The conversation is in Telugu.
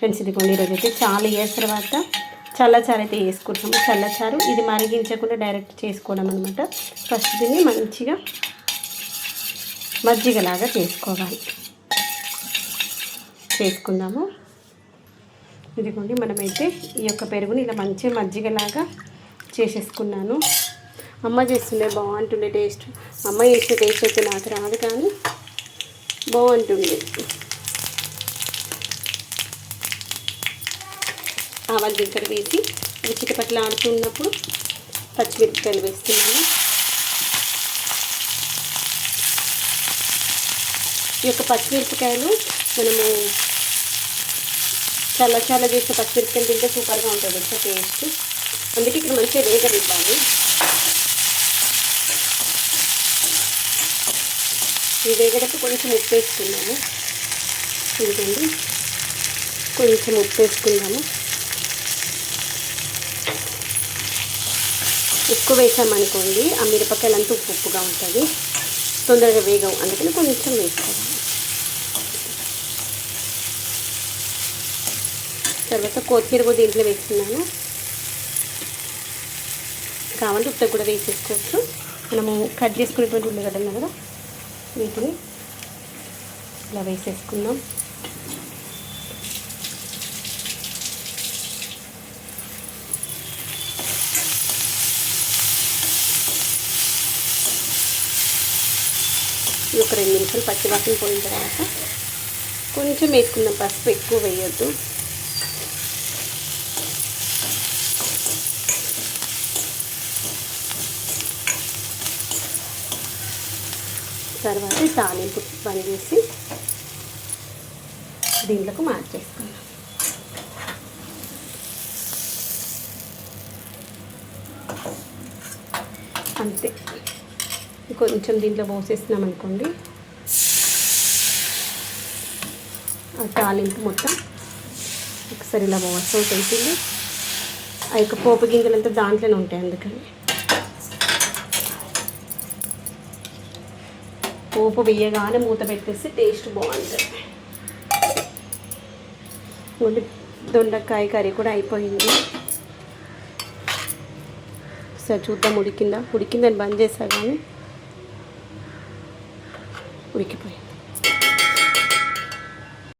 ఫ్రెండ్స్ ఇదిగోండి ఈరోజు అయితే చాలా ఇయర్స్ తర్వాత చల్లచారు అయితే వేసుకుంటాము. చల్లచారు ఇది మరిగించకుండా డైరెక్ట్ చేసుకోవడం అనమాట. ఫస్ట్ దీన్ని మంచిగా మజ్జిగలాగా చేసుకుందాము. ఇదిగోండి మనమైతే ఈ యొక్క పెరుగుని ఇలా మంచిగా మజ్జిగలాగా చేసేసుకున్నాను. అమ్మ చేస్తుండే బాగుంటుండే టేస్ట్. అమ్మ చేసే టేస్ట్ అయితే నాకు రాదు కానీ బాగుంటుంది. ఆవాలు జీలకర్ర వేసి అవి చిటపట్లు ఆడుతున్నప్పుడు పచ్చిమిరపకాయలు వేస్తున్నాను. ఈ యొక్క పచ్చిమిరపకాయలు మనము చాలా చేసిన పచ్చిమిరపకాయలు తింటే సూపర్గా ఉంటుంది వచ్చే టేస్ట్. అందుకే ఇక్కడ మంచిగా వేగనివ్వాలి. ఈ వేగడకు కొంచెం ఉప్పు వేసుకున్నాము. ఇదిగోండి కొంచెం ఉప్పు వేసుకుందాము. ఎక్కువ వేసామనుకోండి ఆ మిరపకాయలంతా ఉప్పుగా ఉంటుంది, తొందరగా వేగం. అందుకని కొంచెం వేసుకోవాలి. తర్వాత కొత్తిమీర కూడా దీంట్లో వేస్తున్నాను. కావాలంటే ఉప్పు కూడా వేసేసుకోవచ్చు. మనము కట్ చేసుకునేటువంటి ఉల్లిగడ్డలు కదా వీటిని ఇలా వేసేసుకుందాం. ఒక 2 నిమిషాలు పచ్చివాసన పోయిన తర్వాత కొంచెం వేసుకుందాం పసుపు, ఎక్కువ వేయొద్దు. తర్వాత తాలింపు బంద్ చేసి దీంట్లోకి మార్చేసుకుందాం. అంతే, కొంచెం దీంట్లో పోసేస్తున్నాం అనుకోండి ఆ తాలింపు మొత్తం ఒకసారి ఇలా వాష్ అవుట్ అవుతుంది. ఆ యొక్క పోపు గింజలంతా దాంట్లోనే ఉంటాయి. అందుకని పోపు వేయగానే మూత పెట్టేస్తే టేస్ట్ బాగుంటుంది. దొండకాయ కర్రీ కూడా అయిపోయింది. సరే చూద్దాం ఉడికిందని బంద్ చేసా కానీ ఉడికిపోయింది.